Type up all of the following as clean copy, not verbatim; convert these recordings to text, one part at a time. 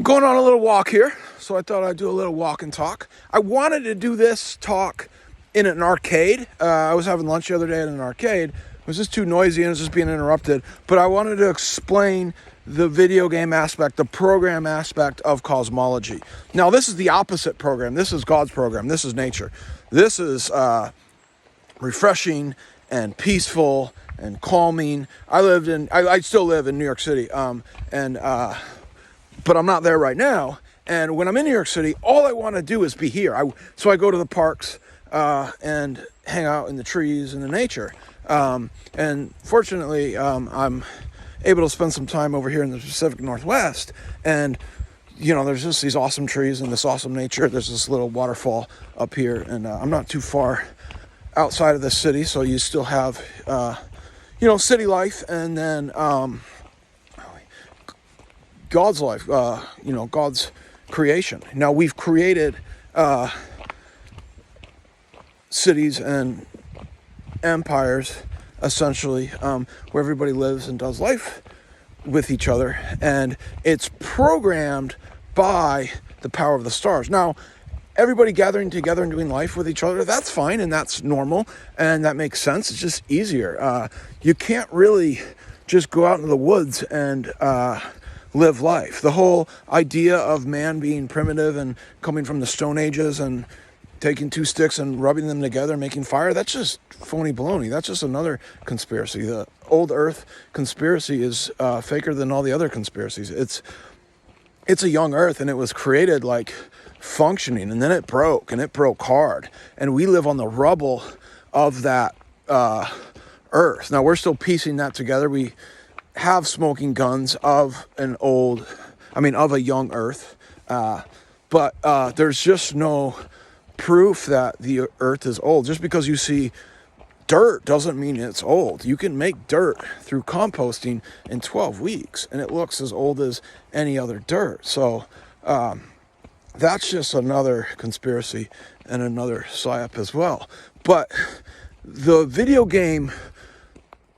I'm going on a little walk here, so I thought I'd do a little walk and talk. I wanted to do this talk in an arcade. I was having lunch the other day at an arcade. It was just too noisy and it was just being interrupted. But I wanted to explain the video game aspect, the program aspect of cosmology. Now, this is the opposite program. This is God's program. This is nature. This is refreshing and peaceful and calming. I still live in New York City, but I'm not there right now. And when I'm in New York City, all I want to do is be here. So I go to the parks and hang out in the trees and the nature. And fortunately, I'm able to spend some time over here in the Pacific Northwest. And, you know, there's just these awesome trees and this awesome nature. There's this little waterfall up here. And I'm not too far outside of the city. So you still have, city life. And then God's life, God's creation. Now, we've created cities and empires, essentially, where everybody lives and does life with each other. And it's programmed by the power of the stars. Now, everybody gathering together and doing life with each other, that's fine and that's normal and that makes sense. It's just easier. You can't really just go out into the woods and live life. The whole idea of man being primitive and coming from the Stone Ages and taking two sticks and rubbing them together and making fire, that's just phony baloney. That's just another conspiracy. The old earth conspiracy is faker than all the other conspiracies. It's a young earth and it was created like functioning, and then it broke, and it broke hard, and we live on the rubble of that earth. Now we're still piecing that together. We have smoking guns of a young earth, but there's just no proof that the earth is old. Just because you see dirt doesn't mean it's old. You can make dirt through composting in 12 weeks and it looks as old as any other dirt. So that's just another conspiracy and another psyop as well. But the video game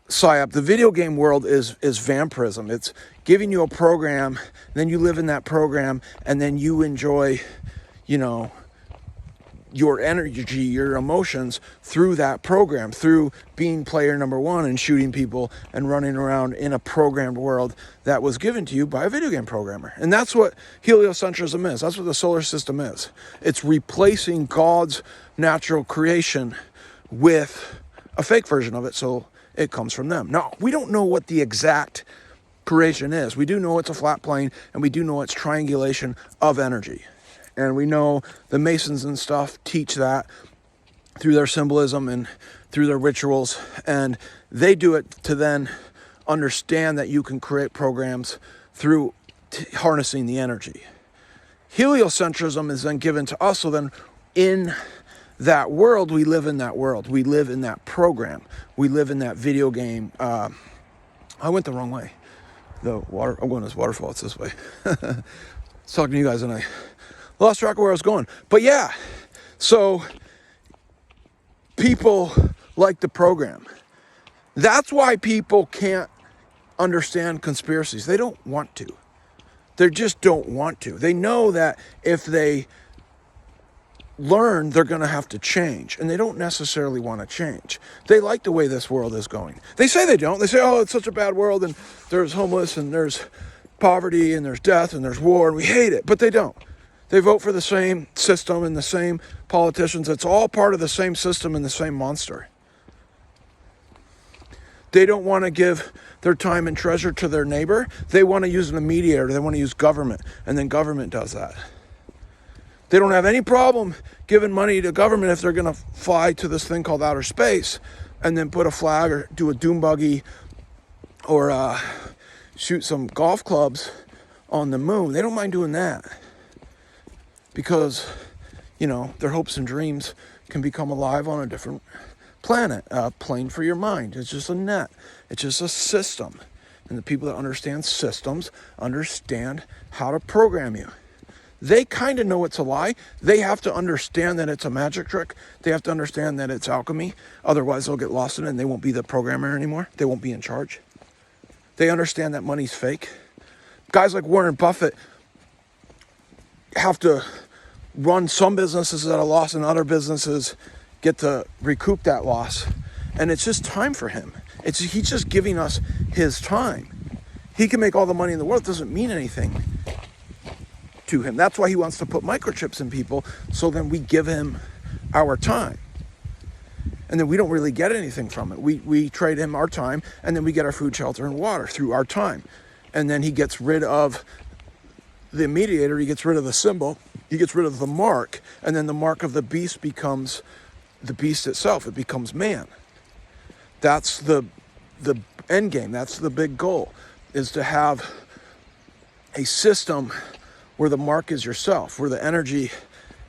psyop, the video game world is vampirism. It's giving you a program, then you live in that program, and then you enjoy, your energy, your emotions through that program, through being player number one and shooting people and running around in a programmed world that was given to you by a video game programmer. And that's what heliocentrism is. That's what the solar system is. It's replacing God's natural creation with a fake version of it, so it comes from them. Now, we don't know what the exact creation is. We do know it's a flat plane, and we do know it's triangulation of energy. And we know the Masons and stuff teach that through their symbolism and through their rituals. And they do it to then understand that you can create programs through harnessing the energy. Heliocentrism is then given to us. So then in that world, we live in that world. We live in that program. We live in that video game. I went the wrong way. I'm going to this waterfall. It's this way. I was talking to you guys and I lost track of where I was going. But yeah, so people like the program. That's why people can't understand conspiracies. They don't want to. They just don't want to. They know that if they learn, they're going to have to change. And they don't necessarily want to change. They like the way this world is going. They say they don't. They say, oh, it's such a bad world and there's homeless and there's poverty and there's death and there's war and we hate it. But they don't. They vote for the same system and the same politicians. It's all part of the same system and the same monster. They don't want to give their time and treasure to their neighbor. They want to use a mediator. They want to use government. And then government does that. They don't have any problem giving money to government if they're going to fly to this thing called outer space and then put a flag or do a doom buggy or shoot some golf clubs on the moon. They don't mind doing that. Because, their hopes and dreams can become alive on a different planet, a plane for your mind. It's just a net. It's just a system. And the people that understand systems understand how to program you. They kind of know it's a lie. They have to understand that it's a magic trick. They have to understand that it's alchemy. Otherwise, they'll get lost in it and they won't be the programmer anymore. They won't be in charge. They understand that money's fake. Guys like Warren Buffett have to run some businesses at a loss and other businesses get to recoup that loss. And it's just time for him. He's just giving us his time. He can make all the money in the world. It doesn't mean anything to him. That's why he wants to put microchips in people, so then we give him our time. And then we don't really get anything from it. We trade him our time, and then we get our food, shelter, and water through our time. And then he gets rid of the mediator, he gets rid of the symbol, he gets rid of the mark, and then the mark of the beast becomes the beast itself. It becomes man. That's the end game. That's the big goal, is to have a system where the mark is yourself, where the energy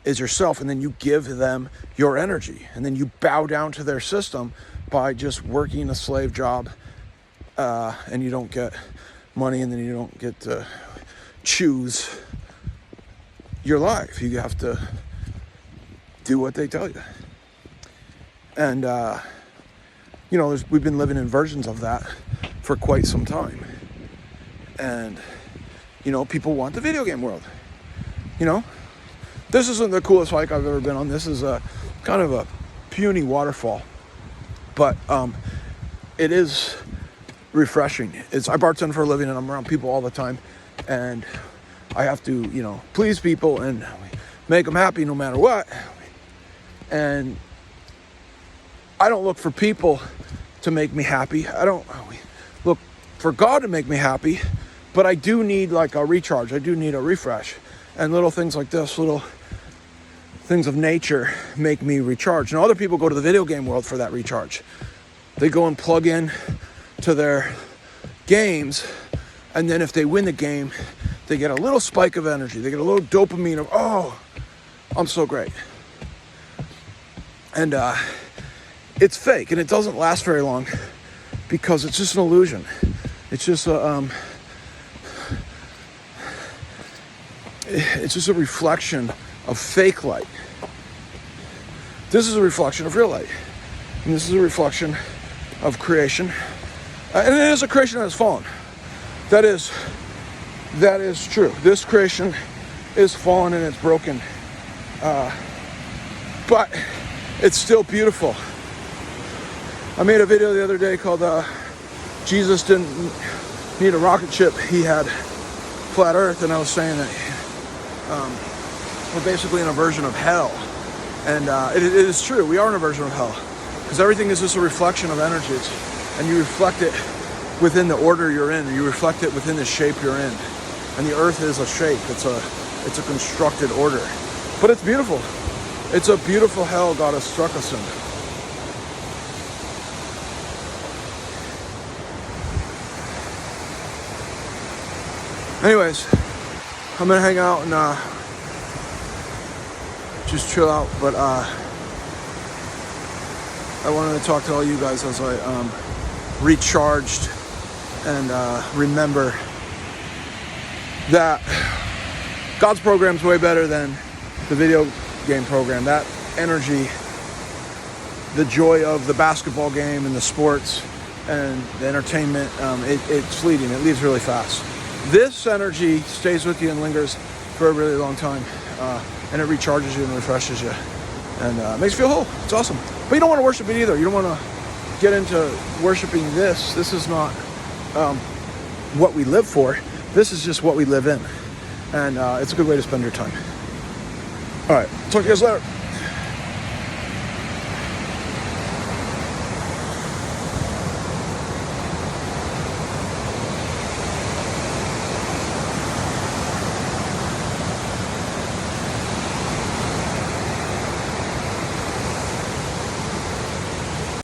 is yourself, and then you give them your energy, and then you bow down to their system by just working a slave job, and you don't get money, and then you don't get to choose your life. You have to do what they tell you. And we've been living in versions of that for quite some time. And people want the video game world. This isn't the coolest hike I've ever been on. This is a kind of a puny waterfall, but it is refreshing. I bartend for a living, and I'm around people all the time, and I have to, please people and make them happy no matter what. And I don't look for people to make me happy. I don't look for God to make me happy, but I do need like a recharge. I do need a refresh. And little things like this, little things of nature make me recharge. Now, other people go to the video game world for that recharge. They go and plug in to their games, and then if they win the game, they get a little spike of energy. They get a little dopamine of, oh, I'm so great. And it's fake, and it doesn't last very long because it's just an illusion. It's just it's just a reflection of fake light. This is a reflection of real light. And this is a reflection of creation. And it is a creation that has fallen. That is true. This creation is fallen and it's broken. But it's still beautiful. I made a video the other day called Jesus Didn't Need a Rocket Ship, He Had Flat Earth. And I was saying that we're basically in a version of hell. And it is true, we are in a version of hell. Because everything is just a reflection of energies. And you reflect it within the order you're in. You reflect it within the shape you're in. And the earth is a shape. It's a constructed order. But it's beautiful. It's a beautiful hell God has struck us in. Anyways, I'm gonna hang out and just chill out, but I wanted to talk to all you guys as I recharged and remember that God's program is way better than the video game program. That energy, the joy of the basketball game and the sports and the entertainment, it's fleeting. It leaves really fast. This energy stays with you and lingers for a really long time, and it recharges you and refreshes you, and makes you feel whole. It's awesome. But you don't want to worship it either. You don't want to get into worshiping this. This is not what we live for. This is just what we live in, and it's a good way to spend your time. All right, talk to you guys later.